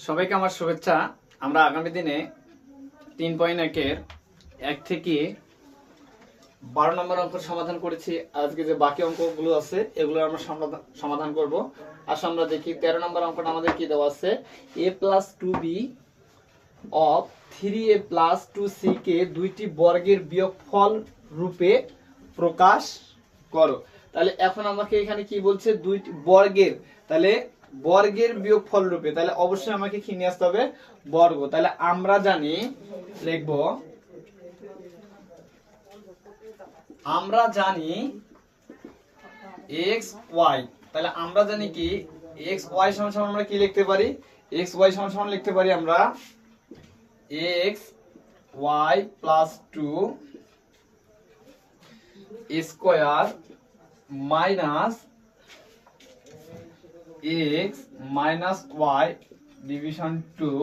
সবাইকে আমার শুভেচ্ছা। আমরা আগামী দিনে 3.1-এর 1 থেকে 12 নম্বর অঙ্ক সমাধান করেছি। আজকে যে বাকি অঙ্কগুলো আছে এগুলো আমরা সমাধান করব। আসলে আমরা দেখি 13 নম্বর অঙ্কটা আমাদের কি দেওয়া আছে, a + 2b of 3a + 2c কে দুইটি বর্গের বিয়োগফল রূপে প্রকাশ করো। তাহলে এখন আমাকে এখানে কি বলছে, দুইটি বর্গের, তাহলে বর্গের বিয়োগফল রূপে, তাহলে অবশ্যই আমাকে কি নিয়ে আসতে হবে, বর্গ। তাহলে আমরা জানি, লিখব, আমরা জানি x y, তাহলে আমরা জানি কি x y সমান আমরা কি লিখতে পারি, x y সমান লিখতে পারি আমরা x y + 2 square minus x minus y division 2।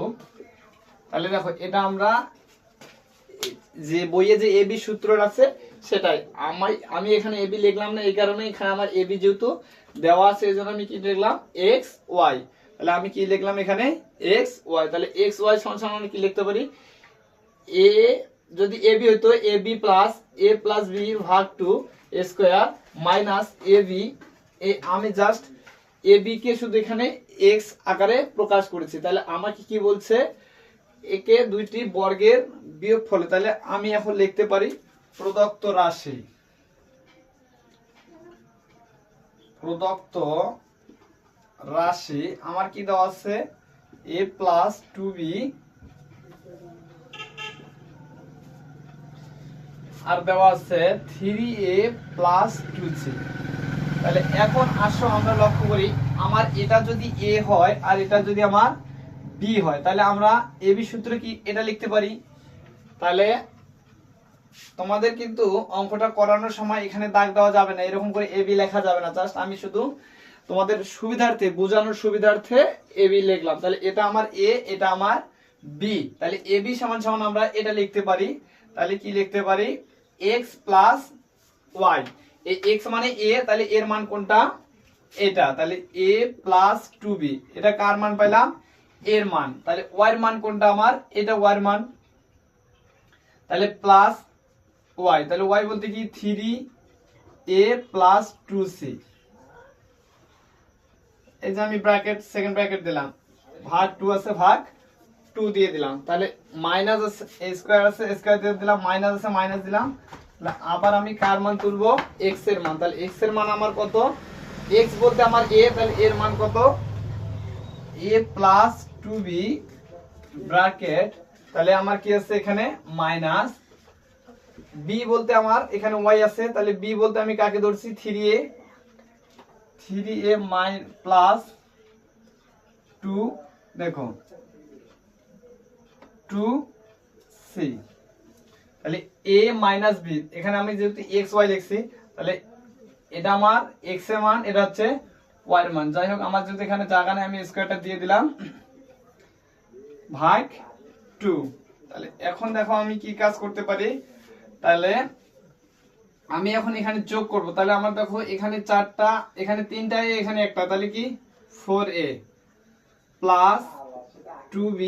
তাহলে দেখো এটা আমরা যে বইয়ে যে এবি সূত্র আছে সেটাই আমি এখানে এবি লিখলাম না, এই কারণে এখানে আমার এবি যেহেতু দেওয়া আছে এজন্য আমি কি লিখলাম x y। তাহলে আমি কি লিখলাম এখানে x y। তাহলে x y সমান আমি কি লিখতে পারি, a যদি ab হইতো ab plus a plus b ভাগ 2 স্কয়ার মাইনাস ab, আমি জাস্ট ab কে শুধু এখানে x আকারে প্রকাশ করেছি। তাহলে আমাকে কি বলছে, একে দুইটি বর্গের বিয়োগফল। তাহলে আমি এখন লিখতে পারি প্রদত্ত রাশি আমার কি দেওয়া আছে a + 2b আর দেওয়া আছে 3a + 2c। তাহলে এখন আসো আমরা লক্ষ্য করি, আমার এটা যদি a হয় আর এটা যদি আমার b হয়, তাহলে আমরা ab সূত্রে কি এটা লিখতে পারি। তাহলে তোমাদের কিন্তু অঙ্কটা করানোর সময় এখানে দাগ দেওয়া যাবে না, এরকম করে ab লেখা যাবে না, জাস্ট আমি শুধু তোমাদের সুবিধার্থে, বোঝানোর সুবিধার্থে ab লিখলাম। তাহলে এটা আমার a, এটা আমার b। তাহলে ab সমান আমরা এটা লিখতে পারি। তাহলে কি লিখতে পারি, x + y। এই x মানে a, তাহলে এর মান কোনটা, এটা। তাহলে a + 2b, এটা কার মান পাইলাম, এর মান। তাহলে y এর মান কোনটা আমার, এটা y এর মান। তাহলে প্লাস y, তাহলে y বলতে কি 3a + 2c। এই যে আমি ব্র্যাকেট, সেকেন্ড ব্র্যাকেট দিলাম, ভাগ 2 আছে ভাগ 2 দিয়ে দিলাম। তাহলে মাইনাস আছে, স্কয়ার আছে স্কয়ার দিয়ে দিলাম, মাইনাস আছে মাইনাস দিলাম। তাহলে আবার আমি কার মান তুলবো, x এর মান। তাহলে x এর মান আমার কত, x বলতে আমার a, তাহলে এর মান কত, a + 2b ব্র্যাকেট। তাহলে আমার কি আছে এখানে মাইনাস b বলতে আমার এখানে y আছে, তাহলে b বলতে আমি কাকে ধরছি, 3a + 2, দেখো 2c। তাহলে a - b, এখানে আমি যেহেতু x y লিখছি, তাহলে এটা আমার x এর মান, এটা হচ্ছে y এর মান। যাই হোক, আমার যেহেতু এখানে জায়গা নেই, আমি স্কয়ারটা দিয়ে দিলাম ভাগ 2। তাহলে এখন দেখো আমি কি কাজ করতে পারি, তাহলে আমি এখন এখানে যোগ করব। তাহলে আমার দেখো এখানে 4টা, এখানে 3টা a, এখানে একটা, তাহলে কি 4a + 2b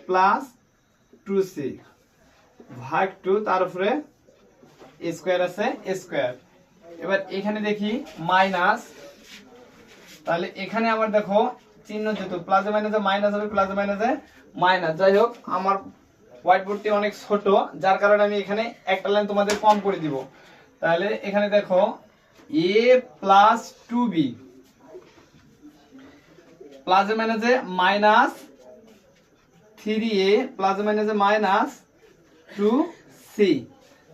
+ 2c ভাগ 2, তার উপরে স্কয়ার আছে স্কয়ার। এবার এখানে দেখি মাইনাস, তাহলে এখানে আবার দেখো চিহ্ন যেহেতু প্লাসে মাইনাসে মাইনাস হবে, প্লাসে মাইনাসে মাইনাস। যাই হোক, আমার হোয়াইট বোর্ডটি অনেক ছোট, যার কারণে আমি এখানে একটা লাইন তোমাদের কম করে দিব। তাহলে এখানে দেখো a + 2b প্লাসে মাইনাসে মাইনাস 3a প্লাসে মাইনাসে মাইনাস 2c।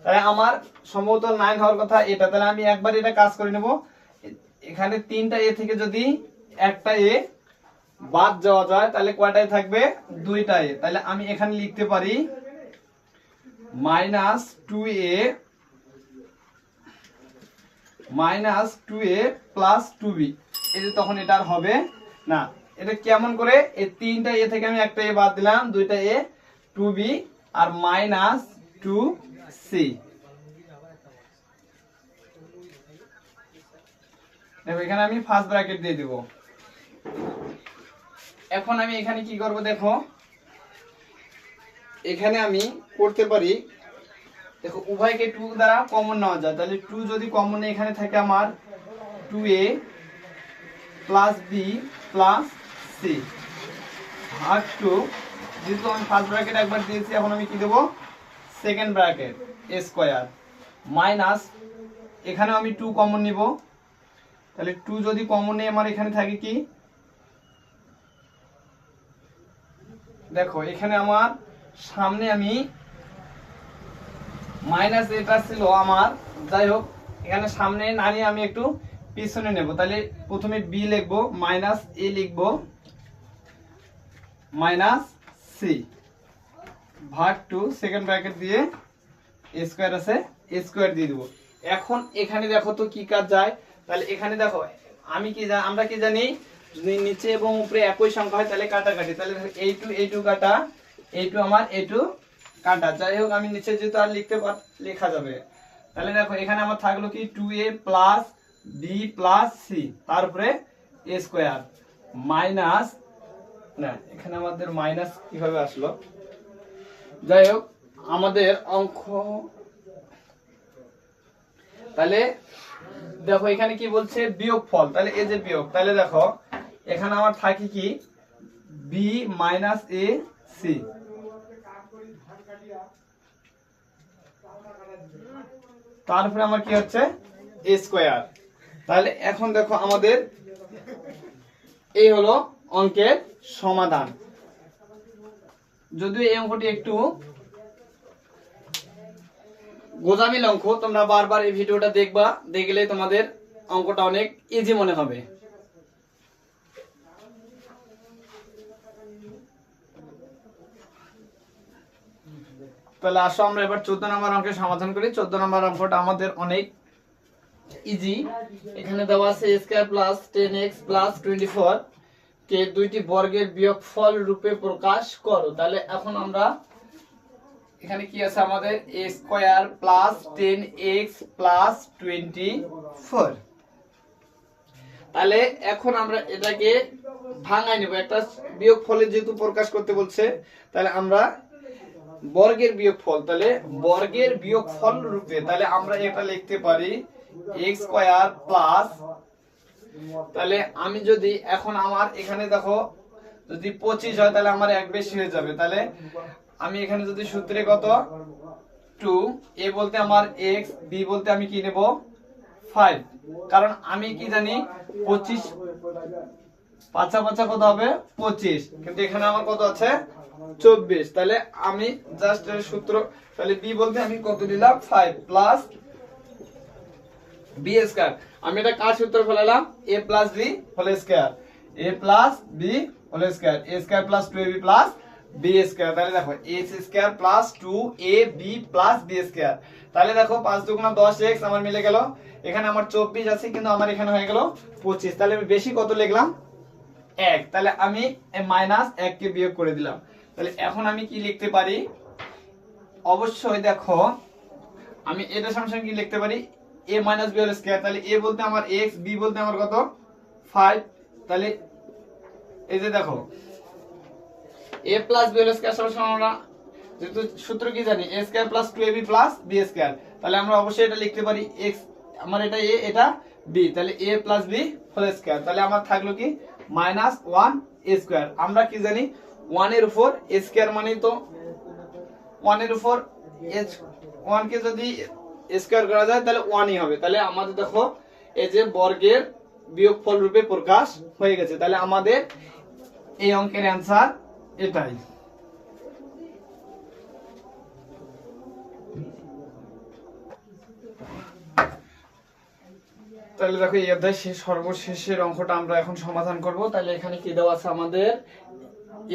তাহলে আমার সম্ভবত 9 হওয়ার কথা এটা। তাহলে আমি একবার এটা কাজ করে নেব, এখানে 3টা a থেকে যদি একটা a বাদ যাওয়া যায়, তাহলে কয়টাই থাকবে, 2টা a। তাহলে আমি এখানে লিখতে পারি -2a + 2b। এই যে তখন এটা আর হবে না। এটা কেমন করে, এই 3টা a থেকে আমি একটা a বাদ দিলাম, 2টা a 2b আর -2c। দেখো এখানে আমি ফার্স্ট ব্র্যাকেট দিয়ে দিব, এখন আমি এখানে কি করব দেখো, এখানে আমি করতে পারি, দেখো উভয়কে 2 দ্বারা কমন নেওয়া যায়, তাহলে 2 যদি কমন নেই এখানে থাকে আমার 2a plus B plus C ভাগ 2, যেহেতু আমি ফার্স্ট ব্র্যাকেট একবার দিয়েছি এখন আমি কি দেবো second bracket a square minus, এখানেও আমি 2 কমন নিব, তাহলে 2 যদি কমন নেই আমার এখানে থাকে কি, দেখো এখানে আমার সামনে আমি মাইনাস এটা ছিল আমার, যাই হোক এখানে সামনে না নিয়ে আমি একটু পিছনে নেব, তাহলে প্রথমে বি লিখবো মাইনাস এ লিখবো মাইনাস সি ভাগ 2 সেকেন্ড ব্র্যাকেট দিয়ে এ স্কয়ার আছে এ স্কয়ার দিয়ে দেব। এখন এখানে দেখো তো কি কাজ যায়, তাহলে এখানে দেখো আমি কি আমরা কি জানি যদি নিচে এবং উপরে একই সংখ্যা হয় তাহলে কাটাকাটি, তাহলে a2 কাটা, a2 আমার a2 কাটা, যাই হোক আমি নিচে যেহেতু আর লেখা যাবে, তাহলে দেখো এখানে আমার থাকলো কি 2a plus B plus C তারপরে এ স্কয়ার মাইনাস, না এখানে আমাদের মাইনাস কিভাবে আসলো, যাই হোক আমাদের অঙ্ক, তাহলে দেখো এখানে কি বলছে বিয়োগফল, তাহলে এই যে বিয়োগ, তাহলে দেখো এখানে আমার থাকে কি বি মাইনাস এ সি, তারপরে আমার কি হচ্ছে এ স্কয়ার, তাহলে এখন দেখো আমাদের এই হলো অঙ্কের সমাধান। যদিও এই অঙ্কটি একটু গোজামিল অঙ্ক, তোমরা বারবার এই ভিডিওটা দেখবা, দেখলে তোমাদের অঙ্কটা অনেক ইজি মনে হবে। তাহলে আসো আমরা এবার 14 নম্বর অঙ্কের সমাধান করি। 14 নম্বর অঙ্কটা আমাদের অনেক ইজি। এখানে দেওয়া আছে a square plus 10x plus 24 কে দুইটি বর্গের বিয়োগফল রূপে প্রকাশ করো। তাহলে এখন আমরা এখানে কি আছে আমাদের a square plus 10x plus 24, তাহলে এখন আমরা এটাকে ভাঙাই নেব, একটা বিয়োগফলের যেহেতু প্রকাশ করতে বলছে তাহলে আমরা বর্গের বিয়োগফল, তাহলে বর্গের বিয়োগফল রূপে তাহলে আমরা এটা লিখতে পারি x স্কয়ার প্লাস, তাহলে আমি যদি এখন আমার এখানে দেখো যদি 25 হয় তাহলে আমার এক বেশি হয়ে যাবে, তাহলে আমি এখানে যদি সূত্রে কত 2, a বলতে আমার x, b বলতে আমি কি নেব 5, কারণ আমি কি জানি 25 পাঁচা পাঁচা কত হবে 25, কিন্তু এখানে আমার কত আছে 24, তাহলে আমি জাস্ট সূত্র, তাহলে b বলতে আমি কত দিলাম 5 প্লাস b স্কয়ার, আমি এটা কার সূত্র ফেলালাম a plus b whole square, a plus b whole square, a square plus 2ab plus b square, তাহলে দেখো a square plus 2ab plus b square, তাহলে দেখো 5 দুগুণা 10x আমার মিলে গেল, এখানে আমার 24 আছে কিন্তু আমার এখানে হয়ে গেল 25, তাহলে আমি বেশি কত লিখলাম 1, তাহলে আমি মাইনাস 1 কে বিয়োগ করে দিলাম, তাহলে এখন আমি কি লিখতে পারি, অবশ্যই দেখো আমি এটা সমান কি লিখতে পারি a minus b whole square, তাহলে a বলতে আমার x, b বলতে আমার কত 5, তাহলে এই যে দেখো a plus b whole square সমান আমরা যেহেতু সূত্র কি জানি a square plus 2ab plus b square, তাহলে আমরা অবশ্যই এটা লিখতে পারি x, আমার এটা a এটা b, তাহলে a plus b whole square, তাহলে আমার থাকলো কি মাইনাস 1 a স্কয়ার, আমরা কি জানি 1 এর উপর a স্কয়ার মানে তো 1 এর উপর h, 1 কে যদি স্কয়ার করা যায় তাহলে 1 ই হবে, তাহলে আমাদের দেখো এই যে বর্গের বিয়োগফল রূপে প্রকাশ হয়ে গেছে, তাহলে আমাদের এই অঙ্কের অ্যানসার এটাই। তাহলে দেখো এই অধ্যায় সর্বশেষের অঙ্কটা আমরা এখন সমাধান করব। তাহলে এখানে কি দেওয়া আছে আমাদের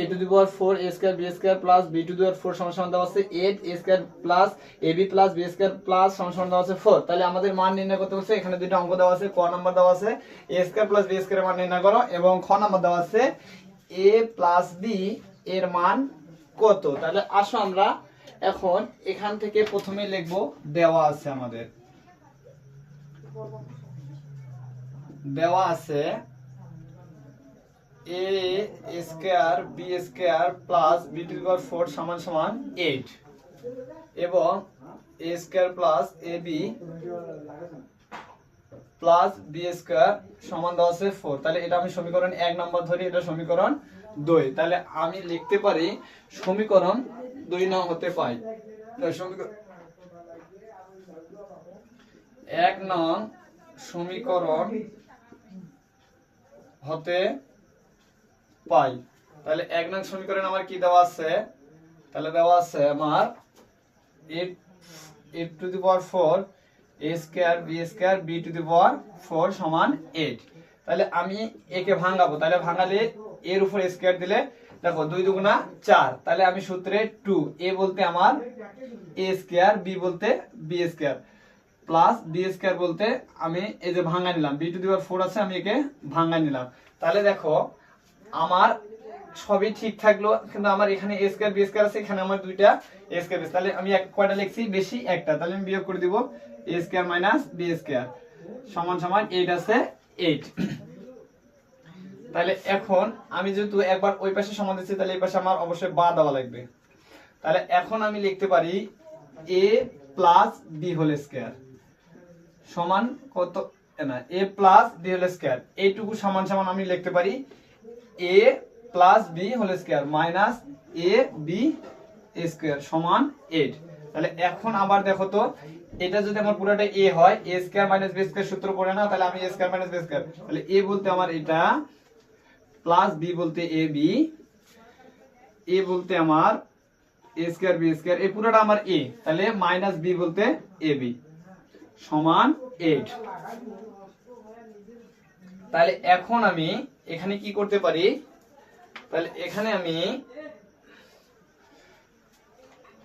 a to the power 4 a square b square plus b to the power 4 সমান দেওয়া আছে 8 a square plus ab plus b square plus সমান দেওয়া আছে 4, তাহলে আমাদের মান নির্ণয় করতে বলছে, এখানে দুটো অঙ্ক দেওয়া আছে, ক নাম্বার দেওয়া আছে a square plus b square এর মান নির্ণয় করো, এবং খ নাম্বার দেওয়া আছে a প্লাস b এর মান কত। তাহলে আসো আমরা এখন এখান থেকে প্রথমে লিখব, দেওয়া আছে আমাদের দেওয়া আছে a square b square plus b to the power 4 সমান সমান 8 এবং a square plus a b plus b square সমান দেওয়া আছে 4। তাহলে এটা আমি সমীকরণ 1 নম্বর ধরি, এটা সমীকরণ 2। তাহলে আমি লিখতে পারি সমীকরণ 2 নং হতে পাই। সমীকরণ 1 নং সমীকরণ হতে পাই। তাহলে 1 নং সমীকরণ আমার কি দেওয়া আছে? তাহলে দেওয়া আছে আমার a to the power 4 a square b square b to the power 4 সমান 8। তাহলে আমি একে ভাঙাবো, তাহলে ভাঙালে এর উপর স্কয়ার দিলে দেখো 2 দুগুণা 4। তাহলে আমি সূত্রে 2 a বলতে আমার a স্কয়ার b বলতে b square plus b square বলতে আমি এই যে ভাঙা নিলাম b টু দি পাওয়ার 4 আছে, আমি একে ভাঙা নিলাম। তাহলে দেখো আমার সবই ঠিক থাকলো, কিন্তু আমার এখানে a স্কয়ার b স্কয়ার আছে, এখানে আমার দুইটা a স্কয়ার। তাহলে আমি কয়টা লিখছি? বেশি একটা। তাহলে আমি বিয়োগ করে দিব a square minus b square সমান সমান 8 আছে 8। তাহলে এখন আমি যেহেতু একবার ওই পাশে সমান দিচ্ছি, তাহলে এই পাশে আমার অবশ্যই বা দেওয়া লাগবে। তাহলে এখন আমি লিখতে পারি a plus b whole square সমান কত না a plus b whole square, এইটুকু সমান সমান আমি লিখতে পারি a plus b whole square minus a b square সমান 8। তাহলে এখন আবার দেখো তো, এটা যদি আমার পুরোটা a হয়, a square minus b square সূত্র পড়ে না, তাহলে আমি a square minus b square, তাহলে a বলতে আমার এটা প্লাস b বলতে ab, a বলতে আমার a স্কয়ার b স্কয়ার, এই পুরোটা আমার a, তাহলে মাইনাস b বলতে ab সমান 8। তাহলে এখন আমি এখানে কি করতে পারি? তাহলে এখানে আমি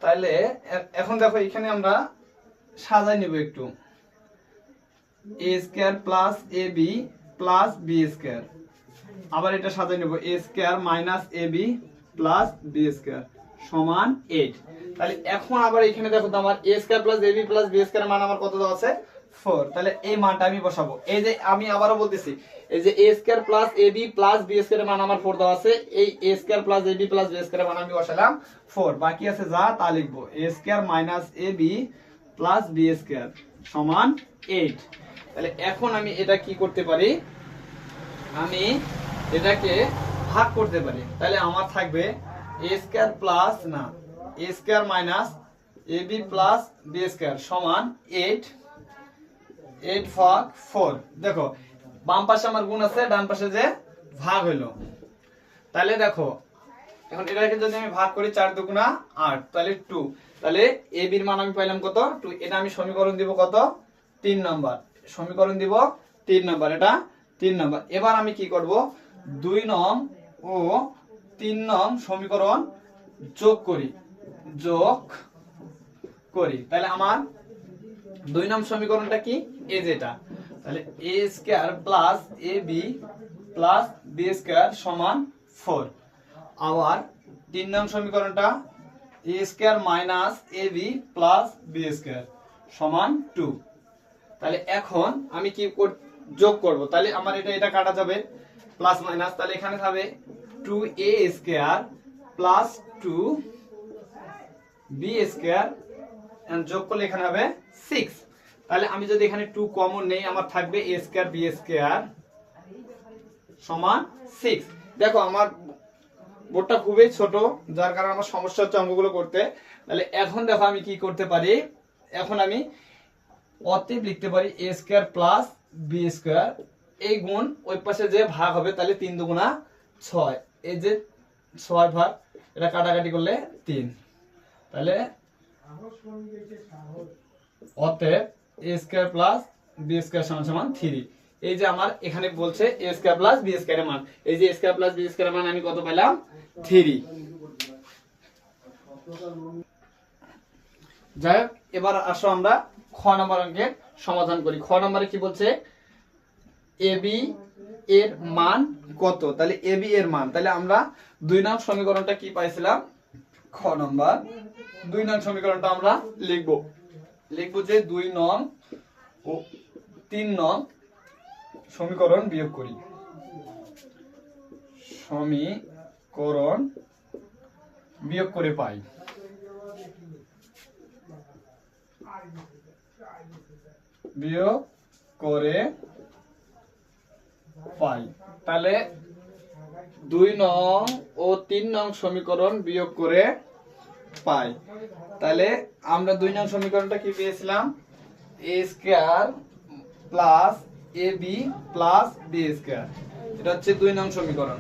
তাহলে এখন দেখো এখানে আমরা সাজাই নিব একটু, a square plus ab plus b square, আবার এটা সাজাই নিব a square minus ab plus b square সমান 8। তাহলে এখন আবার এখানে দেখো তো আমার a square plus ab plus b square মান আমার কত দেওয়া আছে? 4। তাহলে এই মানটা আমি বসাবো। এই যে আমি আবারও বলতেছি, এই যে a square plus ab plus b square মান আমার 4 দেওয়া আছে, এই a square plus ab plus b square মান আমি বসালাম 4। বাকি আছে যা তা লিখবো, a square minus ab plus b square সমান 8। তাহলে এখন আমি এটা কি করতে পারি? আমি এটাকে ভাগ করতে পারি। তাহলে আমার থাকবে a স্কয়ার প্লাস না a square minus ab plus b square সমান 8 ভাগ 4। দেখো বাম পাশে আমার গুণ আছে, ডান পাশে যে ভাগ হইলো। তাহলে দেখো এখন এটাকে যদি আমি ভাগ করি 4 দুগুণা 8, তাহলে 2। তাহলে ab এর মান আমি পাইলাম কত? 2। এটা আমি সমীকরণ দিব কত? 3 নাম্বার। সমীকরণ দিব 3 নাম্বার, এটা 3 নাম্বার। এবার আমি কি করব? 2 নং ও 3 নং সমীকরণ যোগ করি। তাহলে আমার 2 নং সমীকরণটা কি? এই যেটা, তাহলে a square plus ab plus b square সমান 4। আবার 3 নং সমীকরণটা a square minus ab plus b square সমান 2। তাহলে এখন আমি কি যোগ করব? তাহলে আমার এটা কাটা যাবে প্লাস মাইনাস, তাহলে এখানে থাকবে 2a square plus 2b square and যোগ করলে এখানে হবে 6। তাহলে আমি যদি এখানে 2 কমন নেই, আমার থাকবে a স্কয়ার b স্কয়ার সমান 6। দেখো আমার বোর্ডটা খুবই ছোট, যার কারণে আমার সমস্যা হচ্ছে অঙ্কগুলো করতে। তাহলে এখন দেখো আমি কি করতে পারি? এখন আমি অতএব লিখতে পারি a square plus b square, এই গুণ ওই পাশে যে ভাগ হবে, তাহলে 3 দুগুণা 6, এই যে 6 ভাগ, এটা কাটাকাটি করলে 3। তাহলে অতএব a square plus b square সমান সমান 3। এই যে আমার এখানে বলছে a square plus b square এর মান, এই যে a square plus b square এর মান আমি কত পেলাম? 3। যাই হোক, এবার আসো আমরা খ নম্বর অঙ্কের সমাধান করি। খ নম্বরে কি বলছে? ab এর মান কত? তাহলে ab এর মান, তাহলে আমরা 2 নং সমীকরণটা কি পাইছিলাম? খ নম্বর 2 নং সমীকরণটা আমরা লিখব যে 2 নং ও 3 নং সমীকরণ বিয়োগ করি। সমীকরণ বিয়োগ করে পাই। বিয়োগ করে পাই। তাহলে 2 নং ও 3 নং সমীকরণ বিয়োগ করে পাই। তাহলে আমরা 2 নং সমীকরণটা কি পেয়েছিলাম? a square plus ab plus b square. এটা হচ্ছে 2 নং সমীকরণ।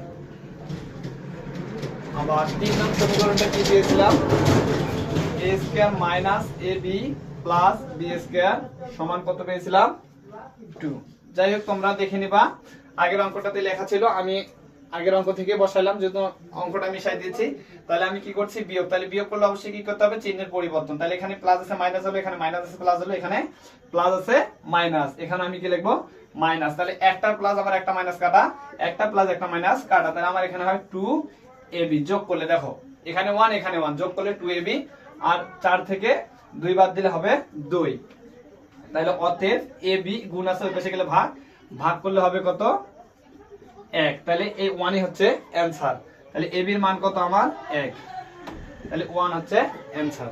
আবার 3 নং সমীকরণটা কি পেয়েছিলাম? a square minus ab plus b square সমান কত পেয়েছিলাম? 2। যাই হোক, তোমরা দেখে নিবা। আগের অঙ্কটাতে লেখা ছিল, আমি আগের অঙ্ক থেকে বসাইলাম, যেহেতু অঙ্কটা মিশাই দিয়েছি। তাহলে আমি কি করছি? বিয়োগ। তাহলে বিয়োগ করলে অবশ্যই কি করতে হবে? চিহ্নের পরিবর্তন। তাহলে এখানে প্লাস আছে মাইনাস হলো, এখানে মাইনাস আছে প্লাস হলো, এখানে প্লাস আছে মাইনাস, এখানে আমি কি লিখবো? মাইনাস। তাহলে একটা প্লাস আবার একটা মাইনাস কাটা, একটা প্লাস একটা মাইনাস কাটা। তাহলে আমার এখানে হয় 2ab। যোগ করলে দেখো এখানে 1 এখানে 1, যোগ করলে 2ab, আর 4 থেকে 2 বাদ দিলে হবে 2। তাহলে অতএব ab গুণ আছে ওই পাশে গেলে ভাগ, ভাগ করলে হবে কত? 1। তাহলে এই 1ই হচ্ছে অ্যানসার। তাহলে ab এর মান কত আমার? 1। তাহলে 1 হচ্ছে অ্যানসার।